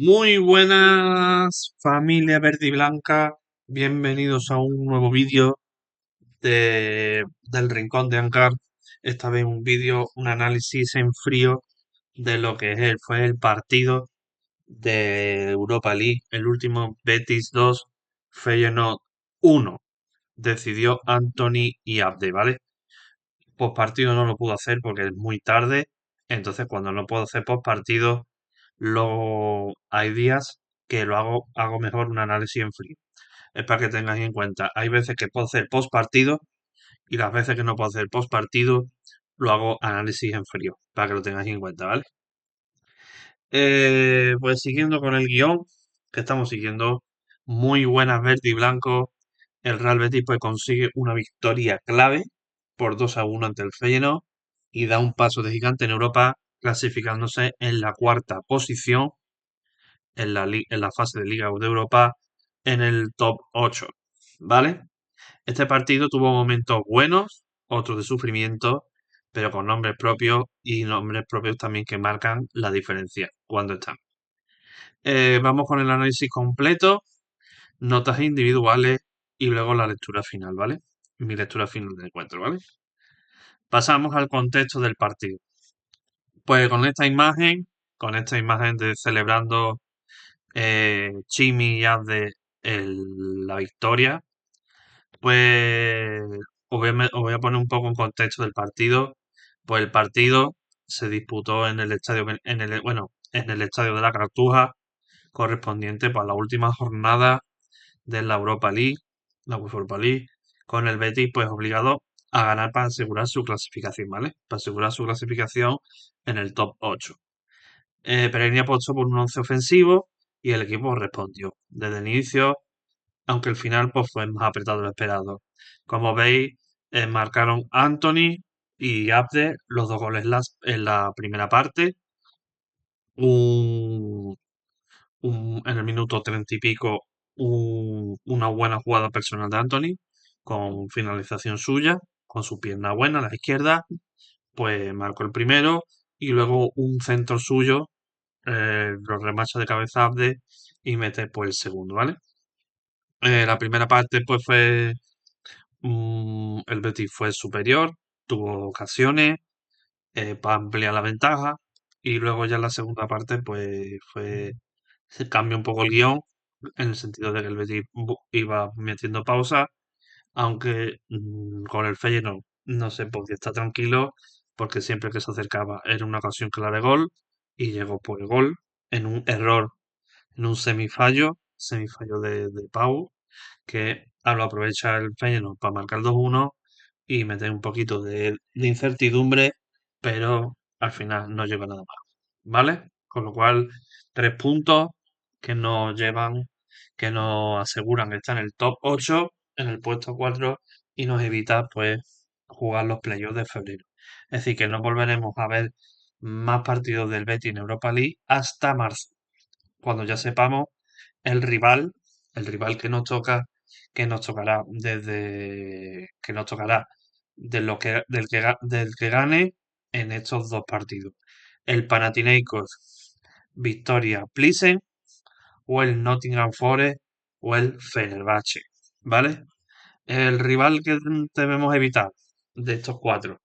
Muy buenas, familia verde y blanca. Bienvenidos a un nuevo vídeo del Rincón de Ancar. Esta vez un vídeo, un análisis en frío de lo que fue el partido de Europa League, el último Betis 2, Feyenoord 1. Decidió Anthony y Abde, ¿vale? Postpartido no lo puedo hacer porque es muy tarde. Entonces, cuando no puedo hacer postpartido, hay días que hago mejor un análisis en frío. Es para que tengáis en cuenta. Hay veces que puedo hacer postpartido y las veces que no puedo hacer postpartido, lo hago análisis en frío. Para que lo tengáis en cuenta, ¿vale? Pues siguiendo con el guión que estamos siguiendo, muy buenas verde y blanco. El Real Betis pues consigue una victoria clave por 2-1 ante el Feyenoord y da un paso de gigante en Europa, clasificándose en la cuarta posición en la fase de Liga de Europa en el top 8. ¿Vale? Este partido tuvo momentos buenos, otros de sufrimiento, pero con nombres propios y nombres propios también que marcan la diferencia cuando están. Vamos con el análisis completo, notas individuales y luego la lectura final, ¿vale? Mi lectura final del encuentro, ¿vale? Pasamos al contexto del partido. Pues con esta imagen de celebrando Chimi y Abde la victoria, pues os voy a poner un poco en contexto del partido. Pues el partido se disputó en el estadio, en el estadio de la Cartuja, correspondiente para la última jornada de la Europa League, la UEFA Europa League, con el Betis pues obligado a ganar para asegurar su clasificación, ¿vale? Para asegurar su clasificación en el top 8. Pellegrini apostó por un once ofensivo y el equipo respondió. Desde el inicio, aunque el final pues, fue más apretado de lo esperado. Como veis, marcaron Anthony y Abde los dos goles en la primera parte. Un, en el minuto 30 y pico, una buena jugada personal de Anthony, con finalización suya, con su pierna buena a la izquierda, pues marcó el primero y luego un centro suyo, lo remacha de cabeza Abde y mete pues el segundo, ¿vale? La primera parte pues fue el Betis fue superior, tuvo ocasiones para ampliar la ventaja y luego ya en la segunda parte pues se cambia un poco el guión en el sentido de que el Betis iba metiendo pausa, aunque con el Feyenoord no se podía estar tranquilo porque siempre que se acercaba era una ocasión clara de gol y llegó por el gol en un error, en un semifallo de Pau que lo aprovecha el Feyenoord para marcar el 2-1 y meter un poquito de incertidumbre, pero al final no llega nada más, ¿vale? Con lo cual, 3 puntos que nos llevan, que nos aseguran que está en el top 8, en el puesto 4 y nos evita, pues, jugar los playoffs de febrero. Es decir, que no volveremos a ver más partidos del Betis en Europa League hasta marzo, cuando ya sepamos el rival, el rival que nos tocará de del que gane en estos dos partidos. El Panathinaikos Victoria Plizen o el Nottingham Forest o el Fenerbahce, ¿vale? El rival que debemos evitar de estos cuatro,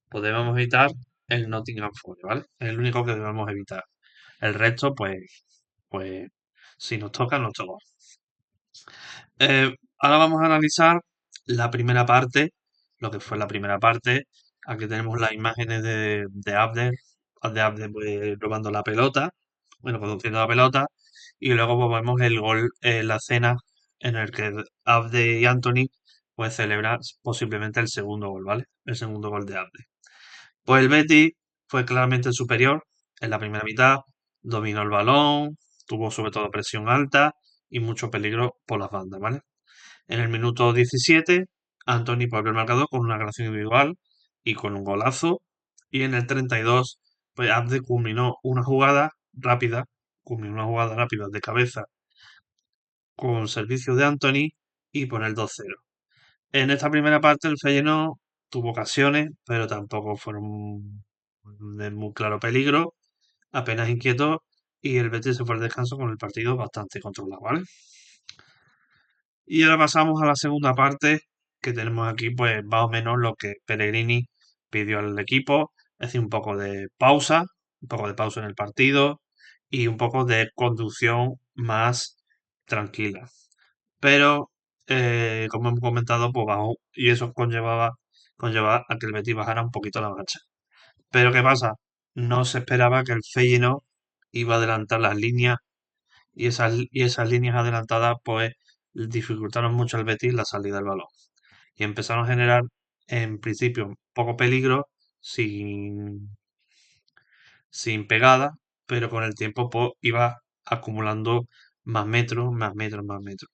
pues debemos evitar el Nottingham Forest, ¿vale? Es el único que debemos evitar. El resto, pues, si nos toca, nos toca. Ahora vamos a analizar la primera parte, lo que fue la primera parte. Aquí tenemos las imágenes de Abder pues, robando la pelota, bueno, conduciendo la pelota, y luego pues, vemos el gol, la escena en el que Abde y Anthony pues celebran posiblemente el segundo gol, ¿vale? El segundo gol de Abde. Pues el Betis fue claramente superior en la primera mitad, dominó el balón, tuvo sobre todo presión alta y mucho peligro por las bandas, ¿vale? En el minuto 17, Anthony volvió al marcador con una creación individual y con un golazo. Y en el 32, pues Abde culminó una jugada rápida de cabeza con servicio de Anthony y pone el 2-0. En esta primera parte el Feyenoord tuvo ocasiones, pero tampoco fueron de muy claro peligro, apenas inquietos y el Betis se fue al descanso con el partido bastante controlado, ¿vale? Y ahora pasamos a la segunda parte, que tenemos aquí pues más o menos lo que Pellegrini pidió al equipo, es decir, un poco de pausa en el partido y un poco de conducción más tranquila. Pero, como hemos comentado, pues bajó y eso conllevaba a que el Betis bajara un poquito la marcha. Pero ¿qué pasa? No se esperaba que el Feyenoord iba a adelantar las líneas y esas líneas adelantadas pues dificultaron mucho al Betis la salida del balón y empezaron a generar en principio poco peligro sin, sin pegada, pero con el tiempo pues iba acumulando más metros, más metros, más metros.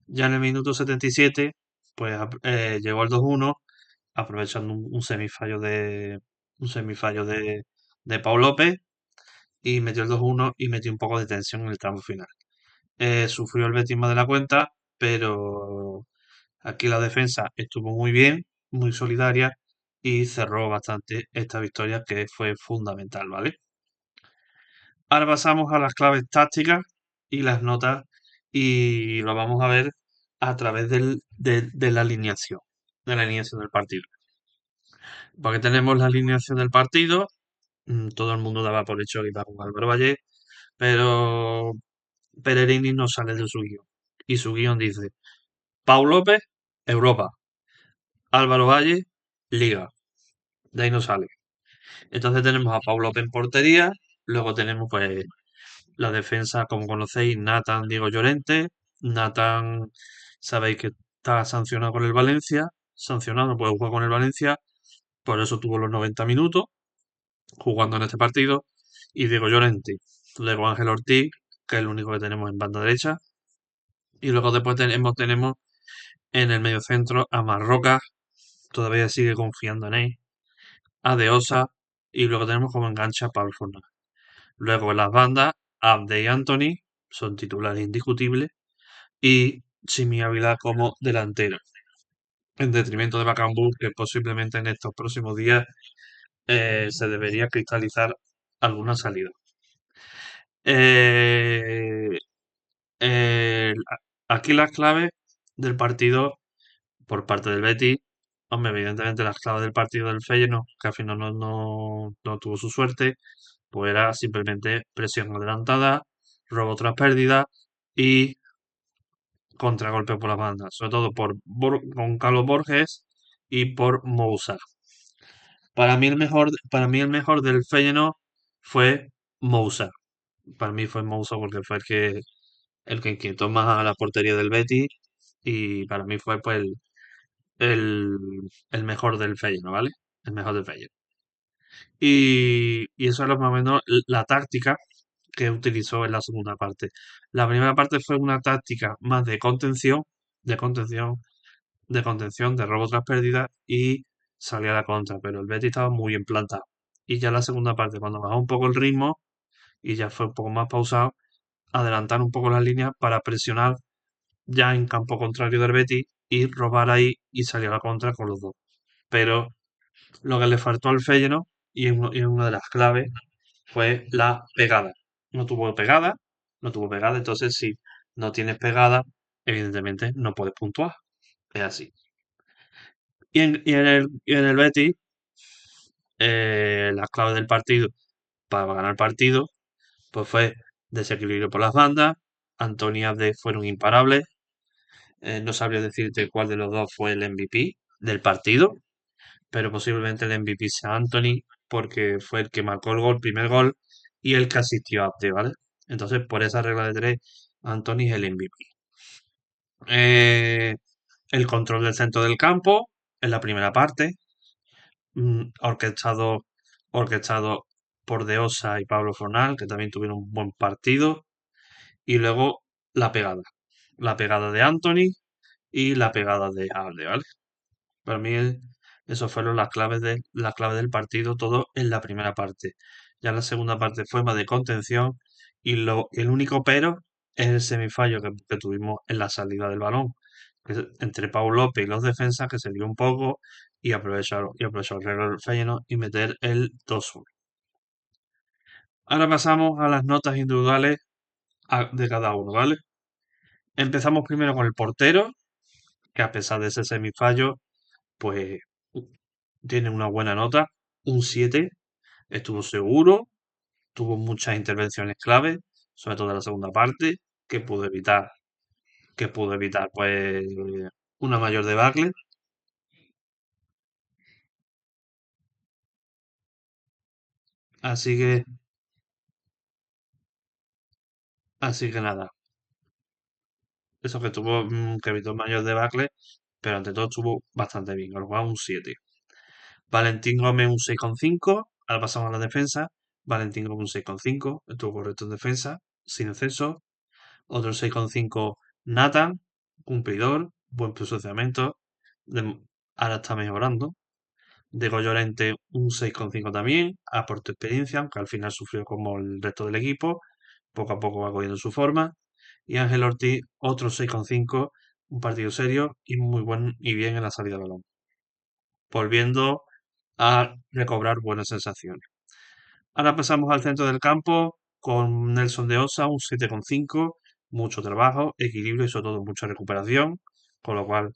Ya en el minuto 77 pues llegó el 2-1 aprovechando un semifallo de Pau López y metió el 2-1 y metió un poco de tensión en el tramo final. Sufrió el Betis más de la cuenta, pero aquí la defensa estuvo muy bien, muy solidaria y cerró bastante esta victoria que fue fundamental, ¿vale? Ahora pasamos a las claves tácticas y las notas y lo vamos a ver a través de la alineación del partido. Porque tenemos la alineación del partido, todo el mundo daba por hecho que iba con Álvaro Valle, pero Pellegrini no sale de su guión. Y su guión dice, Pau López, Europa, Álvaro Valle, Liga. De ahí no sale. Entonces tenemos a Pau López en portería, luego tenemos pues la defensa, como conocéis, Nathan, Diego Llorente. Nathan, sabéis que está sancionado con el Valencia, sancionado, no puede jugar con el Valencia, por eso tuvo los 90 minutos jugando en este partido. Y Diego Llorente, luego Ángel Ortiz, que es el único que tenemos en banda derecha. Y luego después tenemos en el mediocentro a Marroca, todavía sigue confiando en él, a Deosa, y luego tenemos como enganche a Pablo Fornal. Luego en las bandas, Abde y Anthony son titulares indiscutibles, y Chimi Ávila como delantero, en detrimento de Bakambu, que posiblemente en estos próximos días se debería cristalizar alguna salida. Eh, aquí las claves del partido por parte del Betis. Hombre, evidentemente las claves del partido del Feyenoord, que al final no tuvo su suerte, pues era simplemente presión adelantada, robo tras pérdida y contragolpe por las bandas, sobre todo con Carlos Borges y por Moussa. Para mí el mejor del Feyenoord fue Moussa. Para mí fue Moussa porque fue el que inquietó más a la portería del Betis y para mí fue pues el, el mejor del Feyenoord, ¿vale? El mejor del Feyenoord. Y eso era más o menos la táctica que utilizó en la segunda parte. La primera parte fue una táctica más de contención, de robo tras pérdida y salía a la contra, pero el Betis estaba muy implantado. Y ya la segunda parte, cuando bajó un poco el ritmo y ya fue un poco más pausado, adelantar un poco las líneas para presionar ya en campo contrario del Betis y robar ahí y salir a la contra con los dos. Pero lo que le faltó al Feyenoord, y es una de las claves, fue la pegada. No tuvo pegada, no tuvo pegada, entonces si no tienes pegada, evidentemente no puedes puntuar. Es así. Y en el Betis, la clave del partido para ganar el partido, pues fue desequilibrio por las bandas, Antony y Abde fueron imparables, no sabría decirte cuál de los dos fue el MVP del partido, pero posiblemente el MVP sea Anthony, porque fue el que marcó el primer gol, y el que asistió a Abde, ¿vale? Entonces, por esa regla de tres, Anthony es el MVP. Eh, el control del centro del campo, en la primera parte, orquestado por Deosa y Pablo Fornal, que también tuvieron un buen partido, y luego la pegada. La pegada de Anthony y la pegada de Abde, ¿vale? Para mí, esos fueron las claves del partido, todo en la primera parte. Ya la segunda parte fue más de contención y el único pero es el semifallo que tuvimos en la salida del balón. Entre Pau López y los defensas que se dio un poco y aprovechó el reloj del Feyenoord y meter el 2-1. Ahora pasamos a las notas individuales de cada uno, ¿vale? Empezamos primero con el portero, que a pesar de ese semifallo, pues tiene una buena nota, un 7. Estuvo seguro, tuvo muchas intervenciones clave, sobre todo en la segunda parte, que pudo evitar, que pudo evitar pues una mayor debacle. Así que, así que nada, eso que tuvo que evitó mayor debacle, pero ante todo estuvo bastante bien, con lo cual un 7. Valentín Gómez un 6,5. Ahora pasamos a la defensa. Valentín Gómez un 6,5. Estuvo correcto en defensa, sin exceso. Otro 6,5 Nathan, cumplidor, buen posicionamiento. de- Ahora está mejorando. Diego Llorente un 6,5 también. Aportó experiencia, aunque al final sufrió como el resto del equipo. Poco a poco va cogiendo su forma. Y Ángel Ortiz otro 6,5. Un partido serio y muy buen y bien en la salida de balón. Volviendo a recobrar buenas sensaciones. Ahora pasamos al centro del campo con Nelson de Osa, un 7,5, mucho trabajo, equilibrio y sobre todo mucha recuperación, con lo cual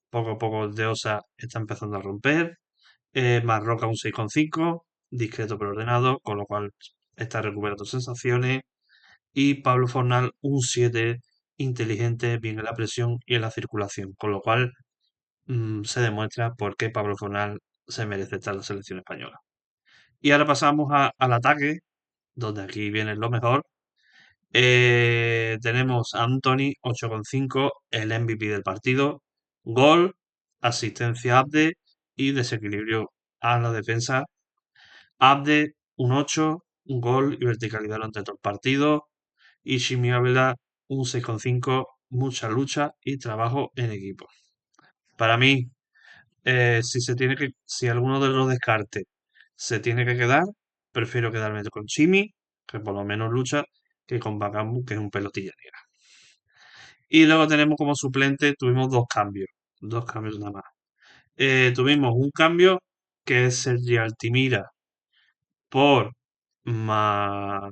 poco a poco de Osa está empezando a romper. Marroca un 6,5, discreto pero ordenado, con lo cual está recuperando sensaciones. Y Pablo Fornal un 7, inteligente, bien en la presión y en la circulación, con lo cual se demuestra por qué Pablo Fornal se merece estar en la selección española. Y ahora pasamos al ataque, donde aquí viene lo mejor. Tenemos a Anthony 8,5, el MVP del partido. Gol, asistencia a Abde y desequilibrio a la defensa. Abde un 8, un gol y verticalidad durante todo el partido. Y Shimi Ávila un 6,5, mucha lucha y trabajo en equipo. Para mí, si alguno de los descartes se tiene que quedar, prefiero quedarme con Chimi, que por lo menos lucha, que con Bakambu, que es un pelotilla negra. Y luego tenemos como suplente, tuvimos dos cambios nada más. Tuvimos un cambio que es Sergi Altimira por Ma-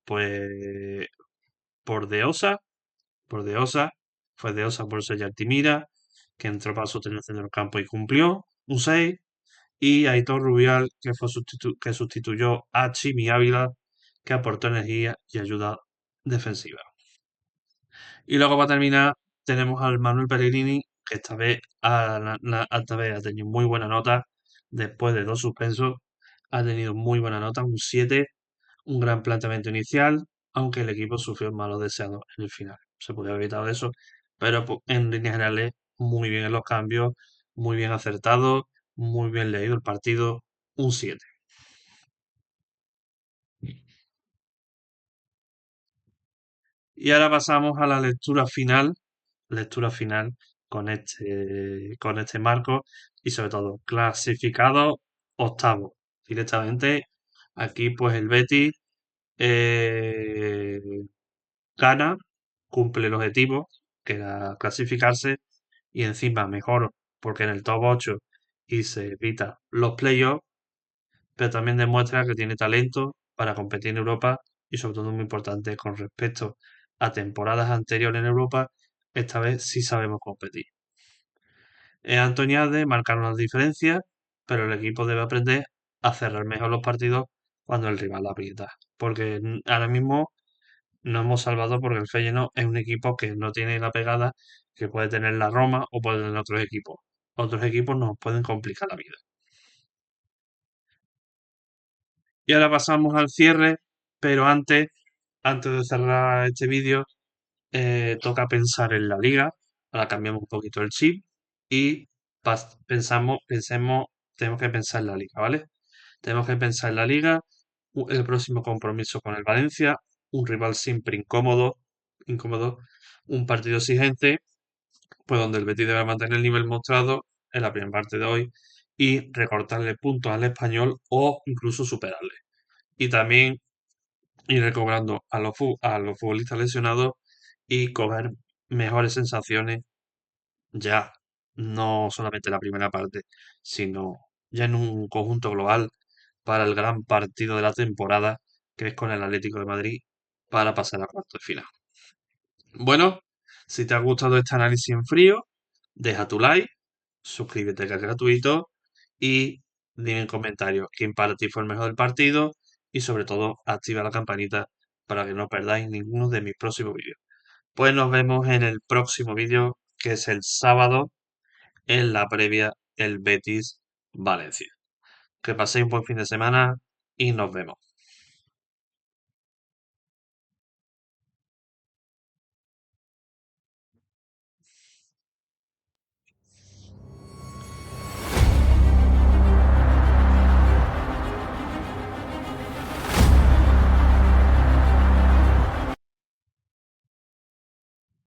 pues por Deosa, por Deosa, fue Deosa por Sergi Altimira, que entró para sostener el centro del campo y cumplió, un 6. Y Aitor Rubial, que sustituyó a Chimi Ávila, que aportó energía y ayuda defensiva. Y luego para terminar tenemos al Manuel Pellegrini, que esta vez ha tenido muy buena nota, después de dos suspensos, ha tenido muy buena nota, un 7, un gran planteamiento inicial, aunque el equipo sufrió malos deseados en el final. Se podría haber evitado eso, pero en líneas generales muy bien en los cambios, muy bien acertado, muy bien leído el partido, un 7. Y ahora pasamos a la lectura final con este marco y sobre todo clasificado octavo. Directamente aquí pues el Betis eh, gana, cumple el objetivo que era clasificarse y encima mejor porque en el top 8 y se evita los playoffs, pero también demuestra que tiene talento para competir en Europa y sobre todo muy importante con respecto a temporadas anteriores en Europa, esta vez sí sabemos competir. Anthony de marcaron las diferencias, pero el equipo debe aprender a cerrar mejor los partidos cuando el rival la aprieta, porque ahora mismo nos hemos salvado porque el Feyenoord es un equipo que no tiene la pegada que puede tener la Roma o puede tener otros equipos. Otros equipos nos pueden complicar la vida. Y ahora pasamos al cierre, pero antes de cerrar este vídeo, toca pensar en la liga. Ahora cambiamos un poquito el chip y tenemos que pensar en la liga, ¿vale? Tenemos que pensar en la liga, el próximo compromiso con el Valencia, un rival siempre incómodo, un partido exigente, pues donde el Betis debe mantener el nivel mostrado en la primera parte de hoy y recortarle puntos al español o incluso superarle. Y también ir recobrando a los futbolistas lesionados y coger mejores sensaciones ya, no solamente en la primera parte, sino ya en un conjunto global para el gran partido de la temporada, que es con el Atlético de Madrid, para pasar a cuartos de final. Bueno, si te ha gustado este análisis en frío, deja tu like, suscríbete que es gratuito y dime en comentarios quién para ti fue el mejor del partido y sobre todo activa la campanita para que no perdáis ninguno de mis próximos vídeos. Pues nos vemos en el próximo vídeo que es el sábado en la previa el Betis Valencia. Que paséis un buen fin de semana y nos vemos.